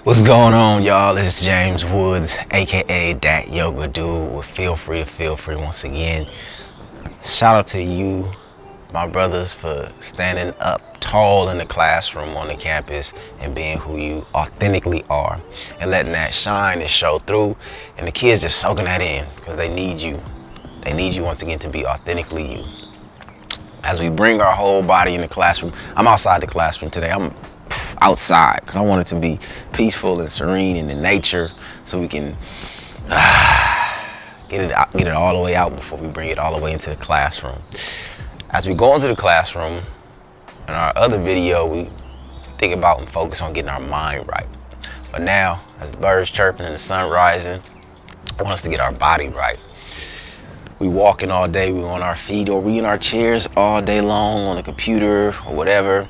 What's going on, y'all? It's James Woods, aka that yoga dude. Feel free once again. Shout out to you, my brothers, for standing up tall in the classroom on the campus and being who you authentically are and letting that shine and show through. And the kids just soaking that in because they need you. They need you once again to be authentically you. As we bring our whole body in the classroom, I'm outside the classroom today. I'm outside because I want it to be peaceful and serene and in nature, so we can get it all the way out before we bring it all the way into the classroom. As we go into the classroom, in our other video, we think about and focus on getting our mind right. But now, as the birds chirping and the sun rising, I want us to get our body right. We walking all day, we on our feet, or we in our chairs all day long on the computer or whatever,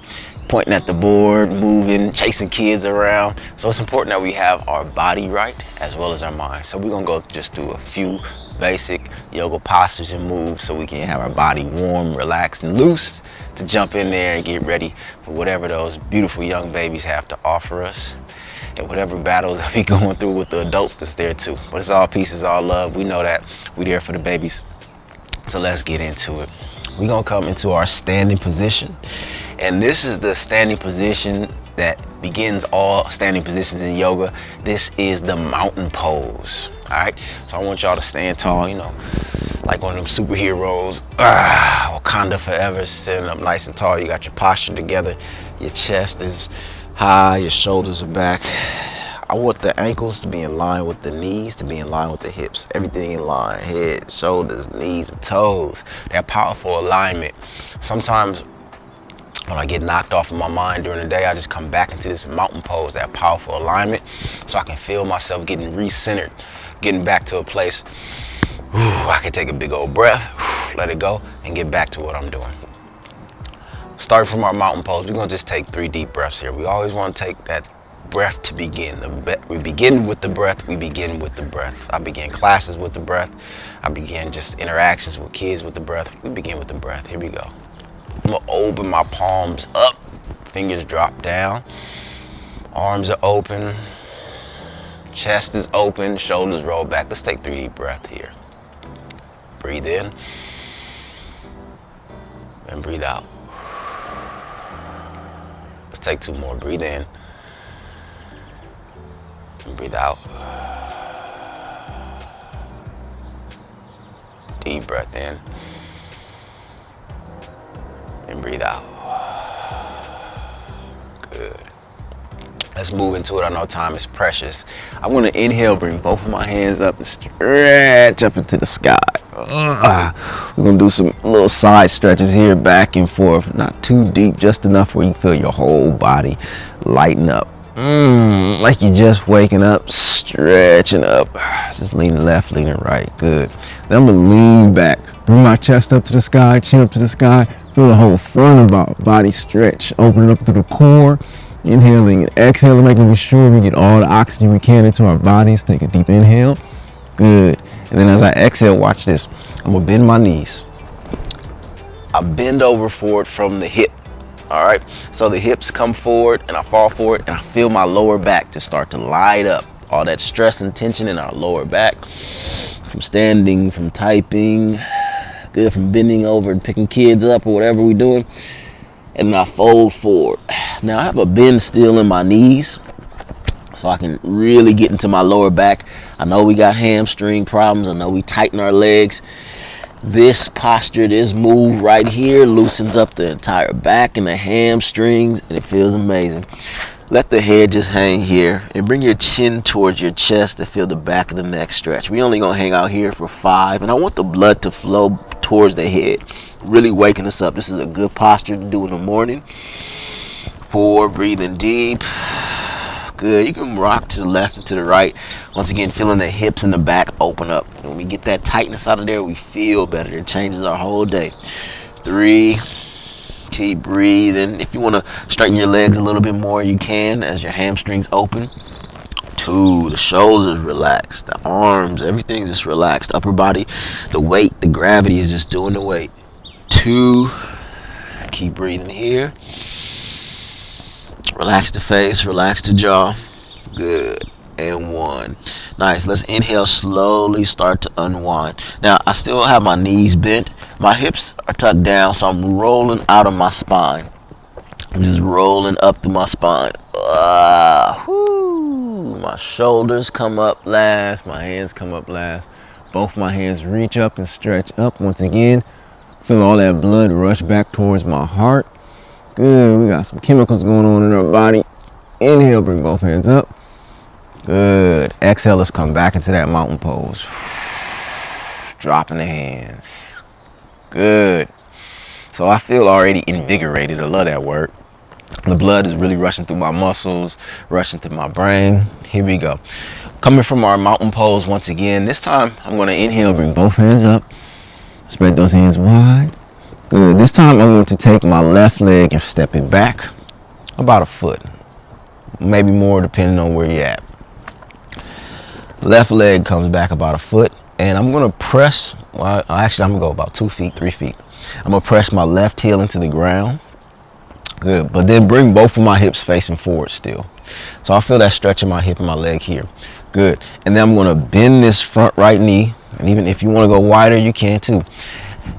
pointing at the board, moving, chasing kids around. So it's important that we have our body right as well as our mind. So we're gonna go just through a few basic yoga postures and moves so we can have our body warm, relaxed, and loose to jump in there and get ready for whatever those beautiful young babies have to offer us, and whatever battles that we going through with the adults that's there too. But it's all peace, it's all love. We know that. We there for the babies. So let's get into it. We're gonna come into our standing position. And this is the standing position that begins all standing positions in yoga. This is the mountain pose. All right, so I want y'all to stand tall, like one of them superheroes. Wakanda forever, sitting up nice and tall. You got your posture together. Your chest is high, your shoulders are back. I want the ankles to be in line with the knees, to be in line with the hips. Everything in line, head, shoulders, knees, and toes. That powerful alignment. Sometimes when I get knocked off of my mind during the day, I just come back into this mountain pose, that powerful alignment, so I can feel myself getting recentered, getting back to a place. I can take a big old breath, let it go, and get back to what I'm doing. Starting from our mountain pose, we're gonna just take 3 deep breaths here. We always wanna take that breath to begin. We begin with the breath, we begin with the breath. I begin classes with the breath. I begin just interactions with kids with the breath. We begin with the breath. Here we go. I'm gonna open my palms up, fingers drop down, arms are open, chest is open, shoulders roll back. Let's take 3 deep breaths here. Breathe in and breathe out. Let's take 2 more. Breathe in and breathe out. Deep breath in and breathe out. Good. Let's move into it. I know time is precious. I'm gonna inhale, bring both of my hands up and stretch up into the sky. We're gonna do some little side stretches here, back and forth. Not too deep, just enough where you feel your whole body lighten up. Like you're just waking up, stretching up. Just leaning left, leaning right. Good. Then I'm gonna lean back, bring my chest up to the sky, chin up to the sky. Feel the whole front of our body stretch, opening up through the core, inhaling and exhaling, making sure we get all the oxygen we can into our bodies. Take a deep inhale. Good. And then as I exhale, watch this. I'm gonna bend my knees. I bend over forward from the hip. All right. So the hips come forward and I fall forward and I feel my lower back just start to light up. All that stress and tension in our lower back from standing, from typing, good, from bending over and picking kids up or whatever we're doing. And I fold forward. Now I have a bend still in my knees, so I can really get into my lower back. I know we got hamstring problems. I know we tighten our legs. This posture, this move right here loosens up the entire back and the hamstrings, and it feels amazing. Let the head just hang here and bring your chin towards your chest to feel the back of the neck stretch. We only gonna hang out here for 5, and I want the blood to flow towards the head, really waking us up. This is a good posture to do in the morning. 4, breathing deep. Good. You can rock to the left and to the right. Once again, feeling the hips and the back open up. When we get that tightness out of there, we feel better. It changes our whole day. 3, keep breathing. If you want to straighten your legs a little bit more, you can as your hamstrings open. 2, the shoulders relaxed, the arms, everything's just relaxed. Upper body, the weight, the gravity is just doing the weight. 2, keep breathing here. Relax the face, relax the jaw. Good. And 1. Nice. Let's inhale, slowly start to unwind. Now, I still have my knees bent. My hips are tucked down, so I'm rolling out of my spine. I'm just rolling up through my spine. My shoulders come up last. My hands come up last. Both my hands reach up and stretch up once again. Feel all that blood rush back towards my heart. Good. We got some chemicals going on in our body. Inhale, bring both hands up. Good. Exhale, let's come back into that mountain pose. Dropping the hands. Good. So I feel already invigorated. I love that word. The blood is really rushing through my muscles, rushing through my brain. Here we go. Coming from our mountain pose once again. This time, I'm going to inhale, bring both hands up. Spread those hands wide. Good. This time, I'm going to take my left leg and step it back about a foot. Maybe more, depending on where you're at. Left leg comes back about a foot. And I'm going to press, well, actually, I'm going to go about 2 feet, 3 feet. I'm going to press my left heel into the ground. Good. But then bring both of my hips facing forward still. So I feel that stretch in my hip and my leg here. Good. And then I'm going to bend this front right knee. And even if you want to go wider, you can too.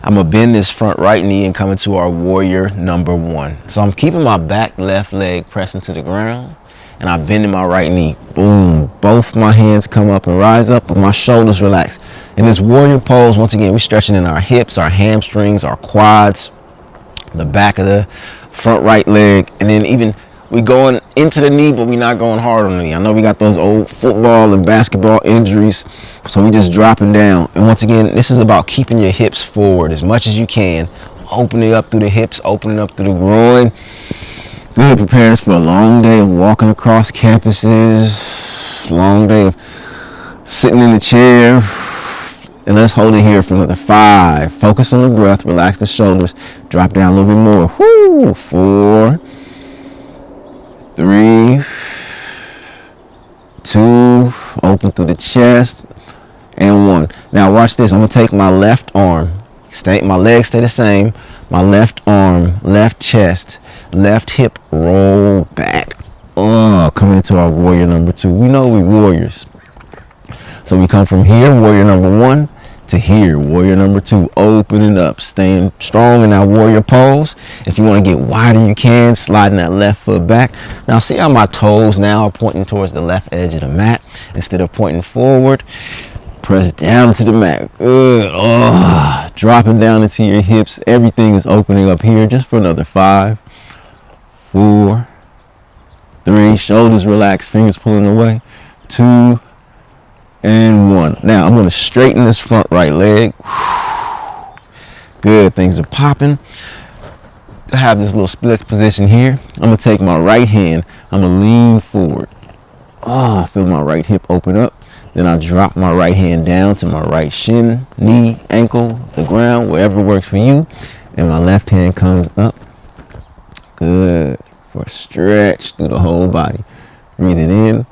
I'm going to bend this front right knee and come into our warrior number 1. So I'm keeping my back left leg pressing to the ground. And I'm bending my right knee. Boom. Both my hands come up and rise up, but my shoulders relax. In this warrior pose, once again, we're stretching in our hips, our hamstrings, our quads, the back of the front right leg, and then even we going into the knee, but we're not going hard on the knee. I know we got those old football and basketball injuries, so we just dropping down. And once again, this is about keeping your hips forward as much as you can, opening up through the hips, opening up through the groin. Good. Preparing us for a long day of walking across campuses, long day of sitting in the chair. And let's hold it here for another 5. Focus on the breath, relax the shoulders, drop down a little bit more. Woo! 4, 3, 2, open through the chest, and 1. Now watch this. I'm going to take my left arm. My legs stay the same. My left arm, left chest, left hip, roll back. Coming into our warrior number 2. We know we're warriors. So we come from here, warrior number 1, to here, warrior number 2. Opening up, staying strong in that warrior pose. If you want to get wider, you can. Sliding that left foot back. Now see how my toes now are pointing towards the left edge of the mat instead of pointing forward. Press down to the mat. Good. Dropping down into your hips. Everything is opening up here just for another 5, 4, 3. Shoulders relaxed, fingers pulling away. 2, and 1. Now I'm going to straighten this front right leg. Good. Things are popping. I have this little split position here. I'm going to take my right hand. I'm going to lean forward. Feel my right hip open up. Then I drop my right hand down to my right shin, knee, ankle, the ground, wherever works for you. And my left hand comes up. Good. For a stretch through the whole body. Breathing in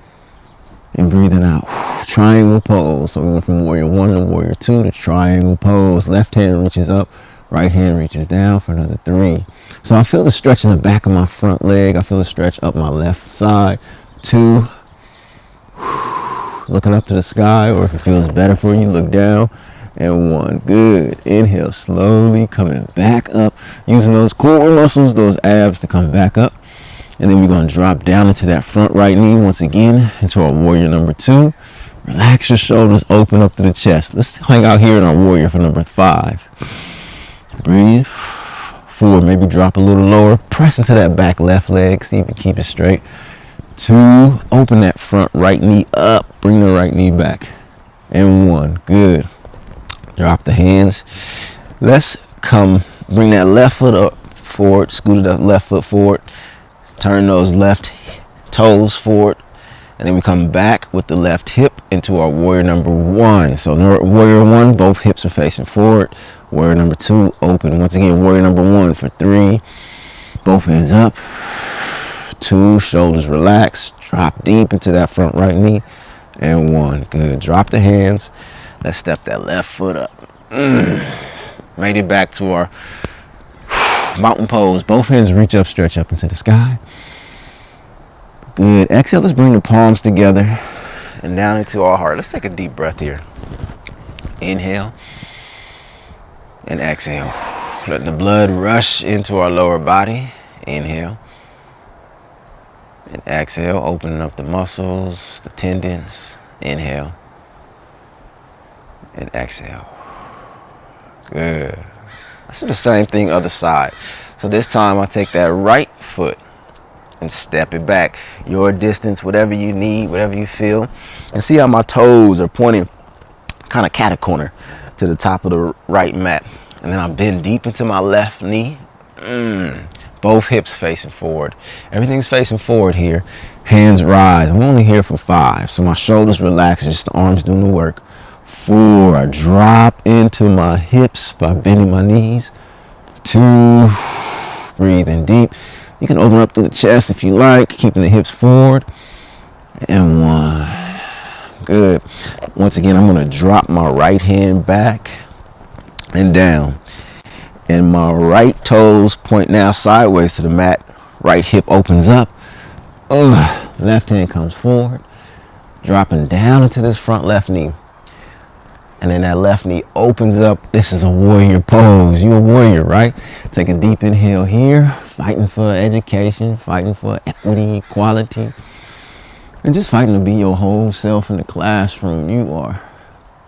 and breathing out. Triangle pose. So we went from warrior 1 to warrior 2 to triangle pose. Left hand reaches up, right hand reaches down for another 3. So I feel the stretch in the back of my front leg. I feel the stretch up my left side. 2. Looking up to the sky, or if it feels better for you, look down. And 1. Good. Inhale slowly, coming back up, using those core muscles, those abs to come back up. And then we're going to drop down into that front right knee once again into our warrior number 2. Relax your shoulders, open up to the chest. Let's hang out here in our warrior for number 5. Breathe. 4, maybe drop a little lower. Press into that back left leg, see if you keep it straight. 2, open that front right knee up, bring the right knee back. And 1, good. Drop the hands. Let's bring that left foot up forward, scoot that left foot forward. Turn those left toes forward, and then we come back with the left hip into our warrior number 1. So warrior 1, both hips are facing forward. Warrior number 2, open. Once again, warrior number 1 for 3. Both hands up. 2, shoulders relaxed. Drop deep into that front right knee. And 1, good. Drop the hands. Let's step that left foot up. Made it back to our mountain pose. Both hands reach up, stretch up into the sky. Good. Exhale, let's bring the palms together and down into our heart. Let's take a deep breath here. Inhale and exhale. Let the blood rush into our lower body. Inhale and exhale, opening up the muscles, the tendons. Inhale and exhale. Good. Let's do the same thing other side. So this time I take that right foot and step it back your distance, whatever you need, whatever you feel, and see how my toes are pointing kind of cat-a-corner to the top of the right mat. And then I bend deep into my left knee. Both hips facing forward. Everything's facing forward here. Hands rise. I'm only here for 5, so my shoulders relax, just the arms doing the work. 4, I drop into my hips by bending my knees. 2, breathe in deep. You can open up to the chest if you like, keeping the hips forward. And 1. Good. Once again, I'm going to drop my right hand back and down. And my right toes point now sideways to the mat. Right hip opens up. Left hand comes forward. Dropping down into this front left knee. And then that left knee opens up. This is a warrior pose. You're a warrior, right? Take a deep inhale here. Fighting for education, fighting for equity, equality, and just fighting to be your whole self in the classroom. You are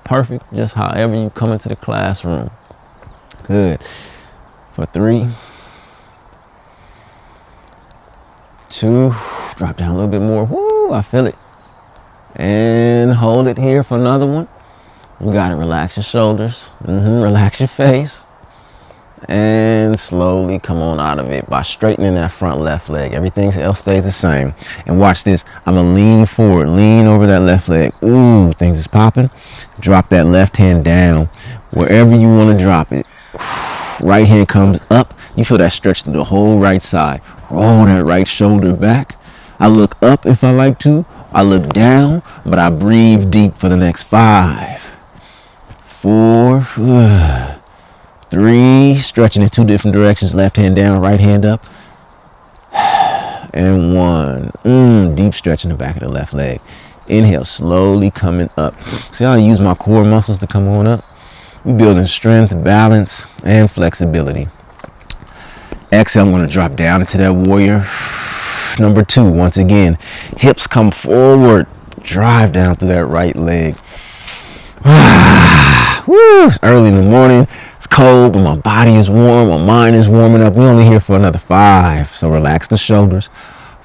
perfect just however you come into the classroom. Good. For 3, 2, drop down a little bit more. Woo, I feel it. And hold it here for another one. You got to relax your shoulders, relax your face, and slowly come on out of it by straightening that front left leg. Everything else stays the same. And watch this. I'm going to lean forward, lean over that left leg. Ooh, things is popping. Drop that left hand down wherever you want to drop it. Right hand comes up. You feel that stretch through the whole right side. Roll that right shoulder back. I look up if I like to. I look down, but I breathe deep for the next 5, 4, 3, stretching in 2 different directions. Left hand down, right hand up. And 1. Deep stretch in the back of the left leg. Inhale, slowly coming up. See how I use my core muscles to come on up? We're building strength, balance, and flexibility. Exhale, I'm going to drop down into that warrior number 2. Once again, hips come forward. Drive down through that right leg. Woo, it's early in the morning. It's cold, but my body is warm. My mind is warming up. We're only here for another 5. So relax the shoulders.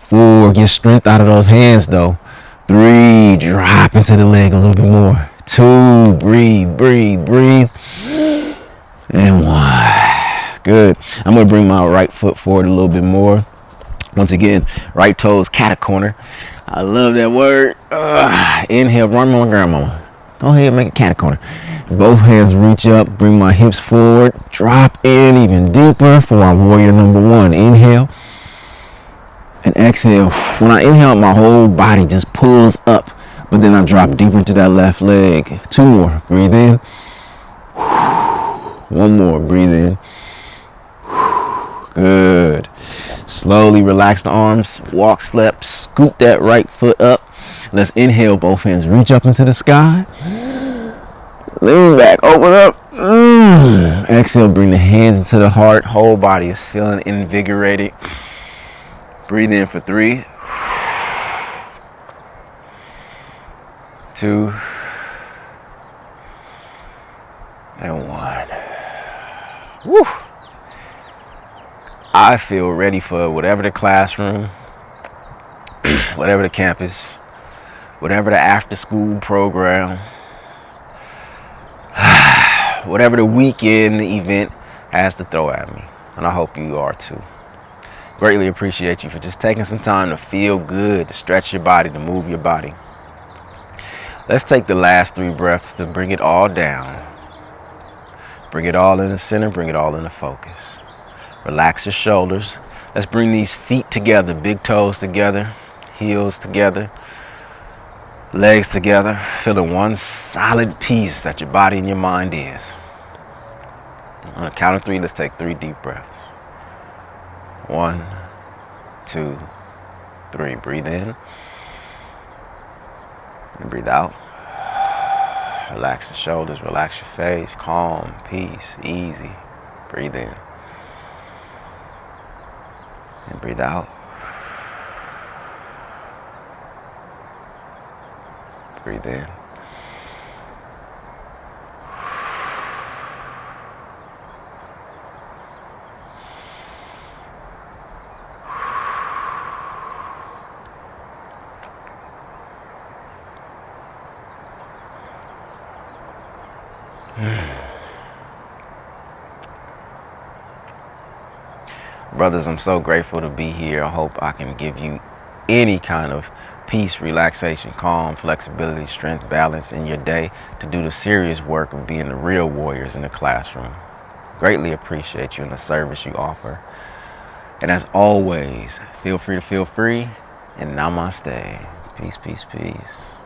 4, get strength out of those hands though. 3, drop into the leg a little bit more. 2, breathe, breathe, breathe. And 1. Good. I'm going to bring my right foot forward a little bit more. Once again, right toes cat-a-corner. I love that word. Inhale, run my grandmama. Go ahead and make a cat-a-corner. Both hands reach up, bring my hips forward, drop in even deeper for our warrior number 1. Inhale and exhale. When I inhale, my whole body just pulls up, but then I drop deeper into that left leg. 2 more, breathe in. 1 more, breathe in. Good. Slowly relax the arms, walk, step, scoop that right foot up. Let's inhale, both hands reach up into the sky. Lean back, open up. Exhale, bring the hands into the heart. Whole body is feeling invigorated. Breathe in for 3, 2, and 1. Woo! I feel ready for whatever the classroom, whatever the campus, whatever the after school program, whatever the weekend event has to throw at me. And I hope you are too. Greatly appreciate you for just taking some time to feel good, to stretch your body, to move your body. Let's take the last 3 breaths to bring it all down. Bring it all in the center, bring it all into focus. Relax your shoulders. Let's bring these feet together, big toes together, heels together, legs together. Feeling one solid piece that your body and your mind is. On a count of 3, let's take 3 deep breaths. 1, 2, 3. Breathe in and breathe out. Relax the shoulders, relax your face. Calm, peace, easy. Breathe in and breathe out. Breathe in. Brothers, I'm so grateful to be here. I hope I can give you any kind of peace, relaxation, calm, flexibility, strength, balance in your day to do the serious work of being the real warriors in the classroom. Greatly appreciate you and the service you offer. And as always, feel free to feel free, and namaste. Peace, peace, peace.